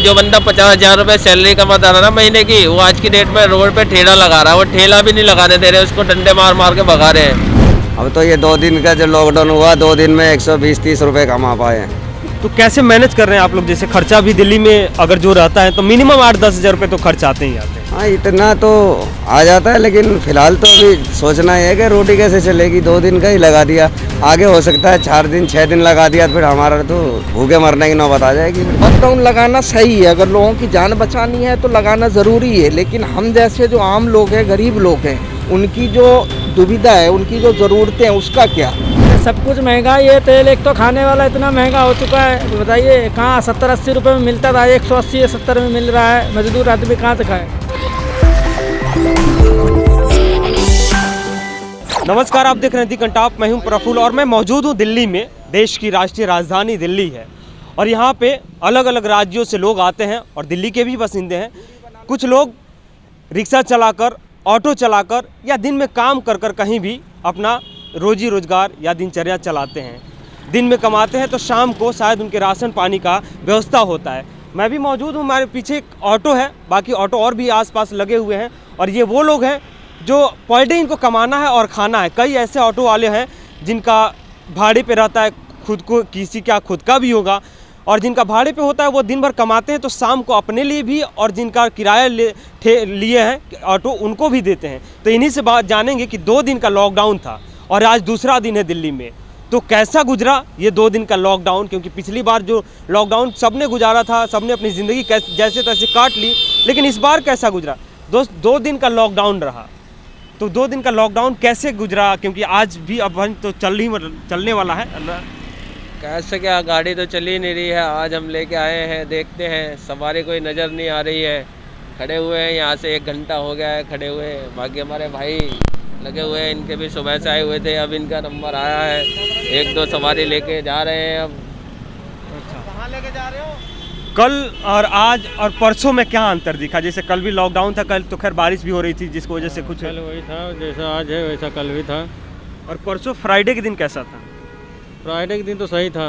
जो बंदा 50,000 रुपये सैलरी कमाता रहा ना महीने की, वो आज की डेट में रोड पे ठेला लगा रहा है। वो ठेला भी नहीं लगाने दे रहे, उसको डंडे मार मार के भगा रहे हैं। अब तो ये 2 दिन का जो लॉकडाउन हुआ, 2 दिन में 120-130 रुपए कमा पाए हैं। तो कैसे मैनेज कर रहे हैं आप लोग? जैसे खर्चा भी दिल्ली में अगर जो रहता है तो मिनिमम 8-10 हज़ार रुपये तो खर्च आते ही आते हैं। हाँ, इतना तो आ जाता है, लेकिन फिलहाल तो अभी सोचना है कि रोटी कैसे चलेगी। 2 दिन का ही लगा दिया, आगे हो सकता है 4 दिन 6 दिन लगा दिया, फिर हमारा तो भूखे मरने की नौबत आ जाएगी। लॉकडाउन लगाना सही है, अगर लोगों की जान बचानी है तो लगाना ज़रूरी है, लेकिन हम जैसे जो आम लोग हैं, गरीब लोग हैं, उनकी जो दुविधा है, उनकी जो ज़रूरतें हैं, उसका क्या? सब कुछ महंगा ही है। तेल एक तो खाने वाला इतना महंगा हो चुका है, बताइए कहाँ 70-80 रुपये में मिलता था, 180-70 में मिल रहा है। मजदूर आदमी कहाँ से खाए? नमस्कार, आप देख रहे हैं दी कंटाप। मैं हूं प्रफुल्ल और मैं मौजूद हूं दिल्ली में। देश की राष्ट्रीय राजधानी दिल्ली है और यहाँ पे अलग अलग राज्यों से लोग आते हैं और दिल्ली के भी बासिंदे हैं। कुछ लोग रिक्शा चलाकर, ऑटो चलाकर या दिन में काम कर कर कहीं भी अपना रोजी रोजगार या दिनचर्या चलाते हैं। दिन में कमाते हैं तो शाम को शायद उनके राशन पानी का व्यवस्था होता है। मैं भी मौजूद हूँ, हमारे पीछे एक ऑटो है, बाकी ऑटो और भी आसपास लगे हुए हैं और ये वो लोग हैं जो पर डे इनको कमाना है और खाना है। कई ऐसे ऑटो वाले हैं जिनका भाड़े पे रहता है, खुद को किसी का खुद का भी होगा, और जिनका भाड़े पे होता है वो दिन भर कमाते हैं तो शाम को अपने लिए भी और जिनका किराया लिए हैं ऑटो उनको भी देते हैं। तो इन्हीं से बात जानेंगे कि 2 दिन का लॉकडाउन था और आज दूसरा दिन है दिल्ली में, तो कैसा गुजरा ये 2 दिन का लॉकडाउन। क्योंकि पिछली बार जो लॉकडाउन सबने गुजारा था, सबने अपनी ज़िंदगी जैसे तैसे काट ली, लेकिन इस बार कैसा गुजरा? 2 दिन का लॉकडाउन रहा, तो 2 दिन का लॉकडाउन कैसे गुजरा? क्योंकि आज भी अब तो चलने वाला है। कैसे क्या, गाड़ी तो चल ही नहीं रही है। आज हम लेके आए हैं, देखते हैं, सवारी कोई नज़र नहीं आ रही है। खड़े हुए हैं यहाँ से 1 घंटा हो गया है खड़े हुए। बाकी हमारे भाई लगे हुए हैं, इनके भी सुबह से आए हुए थे, अब इनका नंबर आया है। 1-2 सवारी लेके जा रहे हैं। अब कहाँ लेके जा रहे हो? कल और आज और परसों में क्या अंतर दिखा? जैसे कल भी लॉकडाउन था, कल तो खैर बारिश भी हो रही थी जिसकी वजह से कुछ कल वही था, जैसा आज है वैसा कल भी था। और परसों फ्राइडे के दिन कैसा था? फ्राइडे के दिन तो सही था।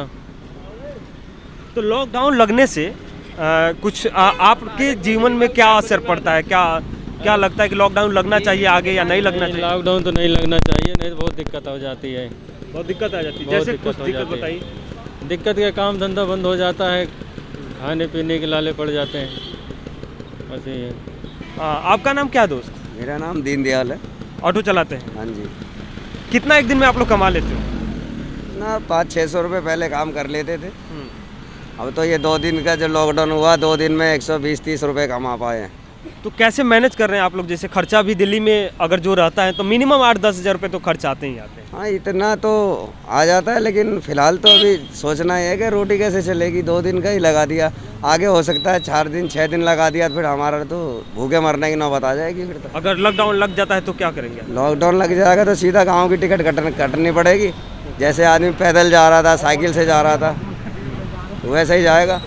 तो लॉकडाउन लगने से कुछ आपके जीवन में क्या असर पड़ता है? क्या लगता है कि लॉकडाउन लगना चाहिए आगे या नहीं लगना चाहिए? लॉकडाउन तो नहीं लगना चाहिए, नहीं तो बहुत दिक्कत हो जाती है। बहुत दिक्कत आ जाती है। बहुत जैसे दिक्कत कुछ हो दिक्कत जाती है। बताइए। दिक्कत का काम धंधा बंद हो जाता है, खाने पीने के लाले पड़ जाते हैं, बस यही है। आपका नाम क्या दोस्त? मेरा नाम दीनदयाल है। ऑटो चलाते हैं? हाँ जी। कितना एक दिन में आप लोग कमा लेते हो? ना 500-600 रुपये पहले काम कर लेते थे। अब तो ये 2 दिन का जो लॉकडाउन हुआ, 2 दिन में 120-130 रुपए कमा पाए हैं। तो कैसे मैनेज कर रहे हैं आप लोग? जैसे खर्चा भी दिल्ली में अगर जो रहता है तो मिनिमम 8-10 हज़ार रुपये तो खर्च आते ही आते हैं। हाँ, इतना तो आ जाता है, लेकिन फिलहाल तो अभी सोचना है कि रोटी कैसे चलेगी। 2 दिन का ही लगा दिया, आगे हो सकता है 4 दिन 6 दिन लगा दिया, फिर हमारा तो भूखे मरने की नौबत आ जाएगी। फिर तो अगर लॉकडाउन लग जाता है तो क्या करेंगे? लॉकडाउन लग जाएगा तो सीधा गाँव की टिकट कटनी पड़ेगी। जैसे आदमी पैदल जा रहा था, साइकिल से जा रहा था, वैसे ही जाएगा।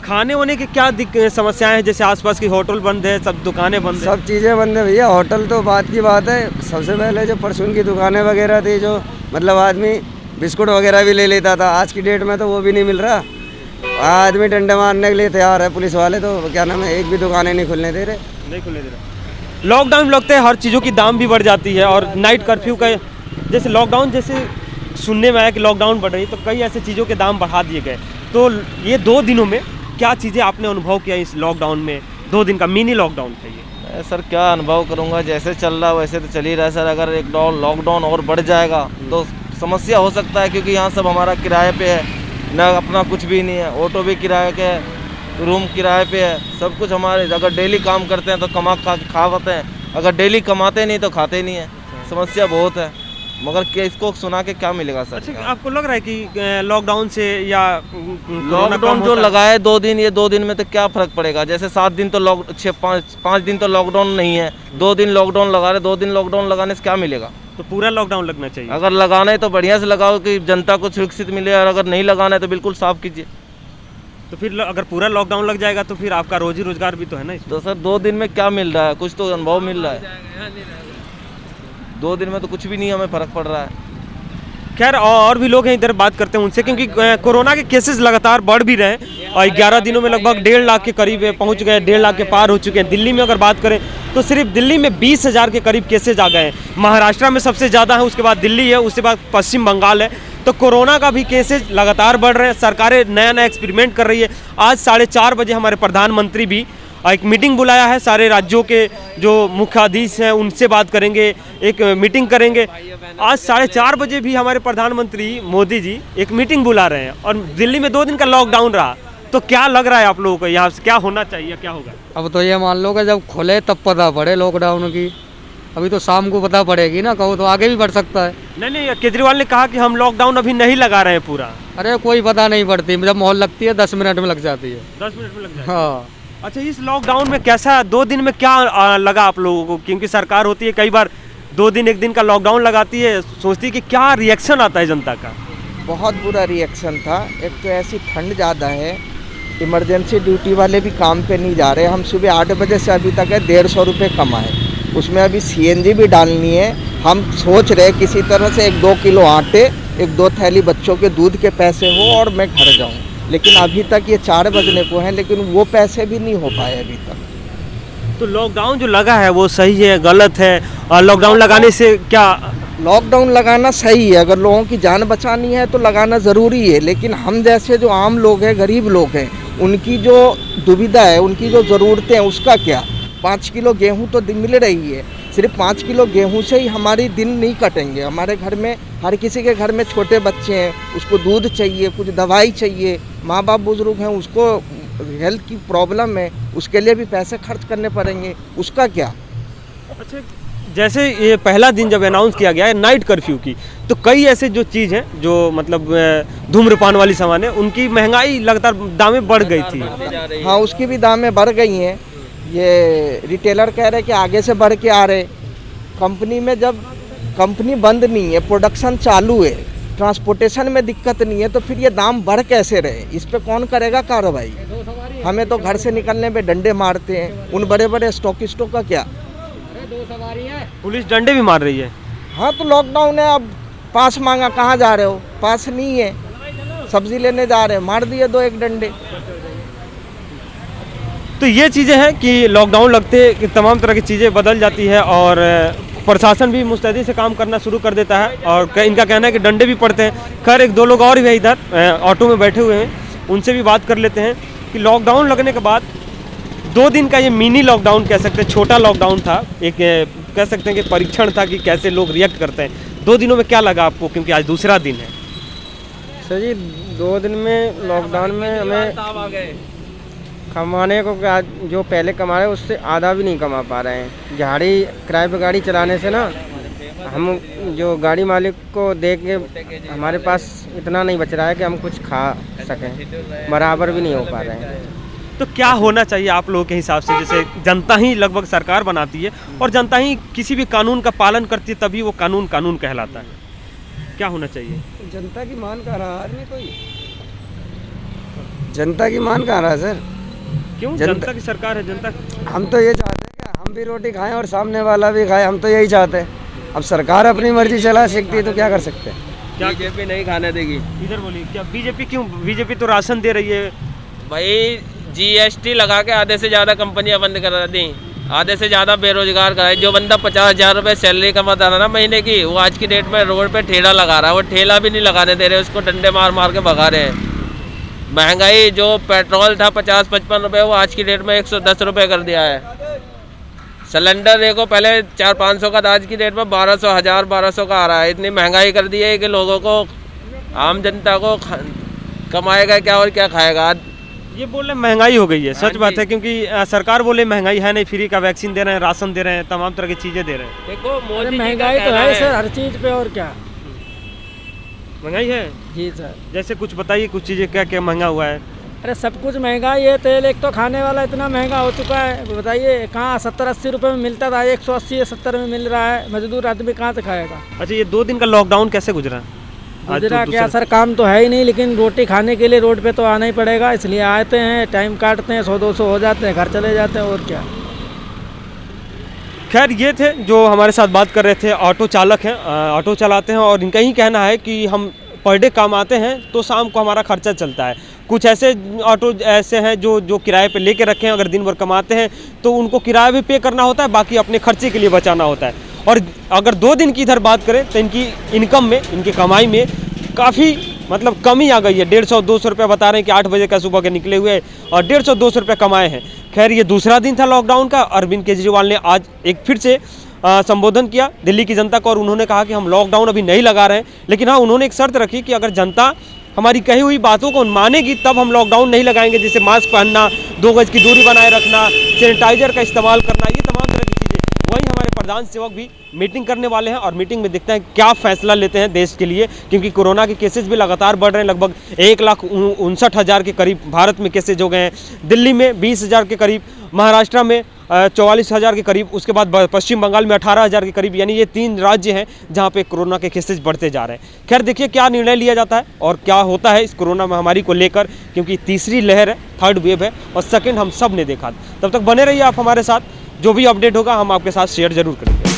खाने होने की क्या समस्याएं हैं? जैसे आसपास की होटल बंद है, सब दुकानें बंद है। सब चीज़ें बंद है भैया। होटल तो बात की बात है, सबसे पहले जो परचून की दुकानें वगैरह थी, जो मतलब आदमी बिस्कुट वगैरह भी ले लेता था, आज की डेट में तो वो भी नहीं मिल रहा। आदमी डंडे मारने के लिए तैयार है, पुलिस वाले तो क्या नाम है, एक भी दुकानें नहीं खुलने दे रहे। नहीं खुलने दे रहे। लॉकडाउन लगते हैं हर चीज़ों की दाम भी बढ़ जाती है और नाइट कर्फ्यू का जैसे लॉकडाउन, जैसे सुनने में आया कि लॉकडाउन बढ़ रही, तो कई ऐसे चीज़ों के दाम बढ़ा दिए गए। तो ये 2 दिनों में क्या चीज़ें आपने अनुभव किया इस लॉकडाउन में? 2 दिन का मिनी लॉकडाउन था ये। सर क्या अनुभव करूंगा, जैसे चल रहा है वैसे तो चल ही रहा है सर। अगर एक लॉकडाउन और बढ़ जाएगा तो समस्या हो सकता है, क्योंकि यहाँ सब हमारा किराए पे है, ना अपना कुछ भी नहीं है। ऑटो भी किराए के है, रूम किराए पे है, सब कुछ हमारे। अगर डेली काम करते हैं तो कमा खाते हैं, अगर डेली कमाते नहीं तो खाते नहीं है। समस्या बहुत है, मगर क्या इसको सुना के क्या मिलेगा सर? अच्छा, आपको लग रहा है कि लॉकडाउन से या लॉकडाउन जो लगाए 2 दिन, ये 2 दिन में तो क्या फर्क पड़ेगा? जैसे 7 दिन तो 5 दिन तो लॉकडाउन नहीं है, 2 दिन लॉकडाउन लगा रहे। 2 दिन लॉकडाउन लगाने से क्या मिलेगा? तो पूरा लॉकडाउन लगना चाहिए। अगर लगाना है तो बढ़िया से लगाओ कि जनता को सुरक्षित मिले, और अगर नहीं लगाना है तो बिल्कुल साफ कीजिए। तो फिर अगर पूरा लॉकडाउन लग जाएगा तो फिर आपका रोजी रोजगार भी तो है ना इसमें। तो सर 2 दिन में क्या मिल रहा है? कुछ तो अनुभव मिल रहा है। 2 दिन में तो कुछ भी नहीं हमें फर्क पड़ रहा है। खैर और भी लोग हैं, इधर बात करते हैं उनसे, क्योंकि कोरोना के केसेस लगातार बढ़ भी रहे हैं और 11 दिनों में लगभग 1.5 लाख के करीब पहुंच गए, 1.5 लाख के पार हो चुके हैं। दिल्ली में अगर बात करें तो सिर्फ दिल्ली में 20,000 के करीब केसेज आ गए हैं। महाराष्ट्र में सबसे ज़्यादा है, उसके बाद दिल्ली है, उसके बाद पश्चिम बंगाल है। तो कोरोना का भी केसेज लगातार बढ़ रहे हैं। सरकारें नया नया एक्सपेरिमेंट कर रही है। आज 4:30 बजे हमारे प्रधानमंत्री भी एक मीटिंग बुलाया है, सारे राज्यों के जो मुख्याधीश हैं उनसे बात करेंगे, एक मीटिंग करेंगे। आज 4:30 बजे भी हमारे प्रधानमंत्री मोदी जी एक मीटिंग बुला रहे हैं और दिल्ली में 2 दिन का लॉकडाउन रहा। तो क्या लग रहा है आप लोगों को, यहाँ से क्या होना चाहिए, क्या होगा? अब तो ये मान लो कि जब खुले तब पता पड़े लॉकडाउन की। अभी तो शाम को पता पड़ेगी ना, कहो तो आगे भी बढ़ सकता है। नहीं, केजरीवाल ने कहा कि हम लॉकडाउन अभी नहीं लगा रहे हैं पूरा। अरे कोई पता नहीं पड़ती, जब मोहर लगती है 10 मिनट में लग जाती है। 10 मिनट में लग जाए। हाँ। अच्छा, इस लॉकडाउन में कैसा 2 दिन में क्या लगा आप लोगों को? क्योंकि सरकार होती है कई बार 2 दिन 1 दिन का लॉकडाउन लगाती है, सोचती है कि क्या रिएक्शन आता है जनता का। बहुत बुरा रिएक्शन था। एक तो ऐसी ठंड ज़्यादा है, इमरजेंसी ड्यूटी वाले भी काम पे नहीं जा रहे। हम सुबह 8 बजे से अभी तक है 150 रुपये कमाए, उसमें अभी CNG भी डालनी है। हम सोच रहे किसी तरह से 1-2 किलो आटे, 1-2 थैली बच्चों के दूध के पैसे हो और मैं घर जाऊं, लेकिन अभी तक ये 4 बजने को हैं, लेकिन वो पैसे भी नहीं हो पाए अभी तक। तो लॉकडाउन जो लगा है वो सही है, गलत है? और लॉकडाउन लगाने से क्या? लॉकडाउन लगाना सही है, अगर लोगों की जान बचानी है तो लगाना ज़रूरी है। लेकिन हम जैसे जो आम लोग हैं, गरीब लोग हैं, उनकी जो दुविधा है, उनकी जो ज़रूरतें हैं, उसका क्या? 5 किलो गेहूँ तो मिल रही है, सिर्फ 5 किलो गेहूँ से ही हमारी दिन नहीं कटेंगे। हमारे घर में, हर किसी के घर में छोटे बच्चे हैं, उसको दूध चाहिए, कुछ दवाई चाहिए, माँ बाप बुजुर्ग हैं, उसको हेल्थ की प्रॉब्लम है, उसके लिए भी पैसे खर्च करने पड़ेंगे, उसका क्या? अच्छा, जैसे ये पहला दिन जब अनाउंस किया गया है नाइट कर्फ्यू की, तो कई ऐसे जो चीज़ हैं जो मतलब धूम्रपान वाली सामान है, उनकी महंगाई लगातार दामें बढ़ गई थी। हाँ, उसकी भी दामें बढ़ गई हैं। ये रिटेलर कह रहे कि आगे से बढ़ के आ रहे। कंपनी में जब कंपनी बंद नहीं है, प्रोडक्शन चालू है, ट्रांसपोर्टेशन में दिक्कत नहीं है, तो फिर ये दाम बढ़ कैसे रहे? इस पे कौन करेगा कार्रवाई? हमें तो घर से निकलने पे डंडे मारते हैं, उन बड़े बड़े स्टॉकिस्टों का क्या? पुलिस डंडे भी मार रही है। हाँ, तो लॉकडाउन है, अब पास मांगा, कहाँ जा रहे हो? पास नहीं है, सब्जी लेने जा रहे हैं, मार दिए 2-1 डंडे। तो ये चीज़ें हैं कि लॉकडाउन लगते कि तमाम तरह की चीज़ें बदल जाती है और प्रशासन भी मुस्तैदी से काम करना शुरू कर देता है और इनका कहना है कि डंडे भी पड़ते हैं। खैर, 1-2 लोग और भी है इधर ऑटो में बैठे हुए हैं, उनसे भी बात कर लेते हैं कि लॉकडाउन लगने के बाद 2 दिन का ये मिनी लॉकडाउन कह सकते हैं, छोटा लॉकडाउन था, एक कह सकते हैं कि परीक्षण था कि कैसे लोग रिएक्ट करते हैं। 2 दिनों में क्या लगा आपको, क्योंकि आज दूसरा दिन है? सर जी, 2 दिन में लॉकडाउन में हमें कमाने को जो पहले कमा रहे उससे आधा भी नहीं कमा पा रहे हैं। झाड़ी किराए पे गाड़ी चलाने से ना, हम जो गाड़ी मालिक को दे के हमारे पास इतना नहीं बच रहा है कि हम कुछ खा सकें, बराबर भी नहीं हो पा रहे हैं। तो क्या होना चाहिए आप लोगों के हिसाब से? जैसे जनता ही लगभग सरकार बनाती है और जनता ही किसी भी कानून का पालन करती है, तभी वो कानून कानून कहलाता है। क्या होना चाहिए? जनता की मान कहाँ रहा आदमी? कोई जनता की मान कहाँ रहा सर? क्यों? जनता की सरकार है, जनता। हम तो ये चाहते हैं कि हम भी रोटी खाएं और सामने वाला भी खाए, हम तो यही चाहते हैं। अब सरकार अपनी मर्जी चला सकती है तो क्या कर सकते हैं? क्या बीजेपी नहीं खाने देगी? इधर बोलिए, क्या बीजेपी? क्यों? बीजेपी तो राशन दे रही है। भाई GST लगा के आधे से ज़्यादा कंपनियां बंद करा दी, आधे से ज़्यादा बेरोजगार कराए। जो बंदा 50,000 रुपये सैलरी कमाता था ना महीने की, वो आज की डेट में रोड पे ठेला लगा रहा है। वो ठेला भी नहीं लगाने दे रहे, उसको डंडे मार मार के भगा रहे हैं। महंगाई, जो पेट्रोल था 50-55 रुपये, वो आज की डेट में 110 रुपये कर दिया है। सिलेंडर देखो, पहले 400-500 का था, आज की डेट में 1200, 1000-1200 का आ रहा है। इतनी महंगाई कर दी है कि लोगों को, आम जनता को कमाएगा क्या और क्या खाएगा? ये बोल रहे महंगाई हो गई है, सच बात है, क्योंकि सरकार बोले महंगाई है नहीं, फ्री का वैक्सीन दे रहे हैं, राशन दे रहे हैं, तमाम तरह की चीज़ें दे रहे हैं। देखो मोदी महंगाई तो है सर, हर चीज़ पे, और क्या महंगाई है जी सर। जैसे कुछ बताइए, कुछ चीज़ें क्या क्या महंगा हुआ है? अरे सब कुछ महंगा, ये तेल एक तो खाने वाला इतना महंगा हो चुका है, बताइए कहाँ 70-80 रुपये में मिलता था, 180-70 में मिल रहा है। मजदूर आदमी कहाँ से खाएगा? अच्छा, ये 2 दिन का लॉकडाउन कैसे गुजरा? गुजरा क्या सर, काम तो है ही नहीं, लेकिन रोटी खाने के लिए रोड पे तो आना ही पड़ेगा, इसलिए आते हैं, टाइम काटते हैं, 100-200 हो जाते हैं, घर चले जाते हैं, और क्या। खैर ये थे जो हमारे साथ बात कर रहे थे, ऑटो चालक हैं, ऑटो चलाते हैं और इनका ही कहना है कि हम पर डे काम आते हैं तो शाम को हमारा खर्चा चलता है। कुछ ऐसे ऑटो ऐसे हैं जो किराए पे लेके रखे हैं, अगर दिन भर कमाते हैं तो उनको किराया भी पे करना होता है, बाकी अपने खर्चे के लिए बचाना होता है। और अगर 2 दिन की इधर बात करें तो इनकी इनकम में, इनकी कमाई में काफ़ी मतलब कमी आ गई है। 150-200 रुपये बता रहे हैं कि 8 बजे का सुबह के निकले हुए और 150-200 रुपये कमाए हैं। खैर ये दूसरा दिन था लॉकडाउन का। अरविंद केजरीवाल ने आज एक फिर से संबोधन किया दिल्ली की जनता को और उन्होंने कहा कि हम लॉकडाउन अभी नहीं लगा रहे हैं, लेकिन हाँ उन्होंने एक शर्त रखी कि अगर जनता हमारी कही हुई बातों को मानेगी तब हम लॉकडाउन नहीं लगाएंगे, जैसे मास्क पहनना, 2 गज की दूरी बनाए रखना, सैनिटाइजर का इस्तेमाल करना, ये तमाम तरह की चीज़ें। वहीं हमारे प्रधान सेवक भी मीटिंग करने वाले हैं और मीटिंग में देखते हैं क्या फैसला लेते हैं देश के लिए, क्योंकि कोरोना के केसेस भी लगातार बढ़ रहे हैं। लगभग 1,59,000 के करीब भारत में केसेज हो गए हैं, दिल्ली में 20,000 के करीब, महाराष्ट्र में 44,000 के करीब, उसके बाद पश्चिम बंगाल में 18,000 के करीब। यानी ये 3 राज्य हैं जहां पे कोरोना के केसेस बढ़ते जा रहे हैं। खैर देखिए क्या निर्णय लिया जाता है और क्या होता है इस कोरोना महामारी को लेकर, क्योंकि तीसरी लहर है, 3rd वेव है और सेकंड हम सब ने देखा। तब तक बने रहिए आप हमारे साथ, जो भी अपडेट होगा हम आपके साथ शेयर जरूर करेंगे।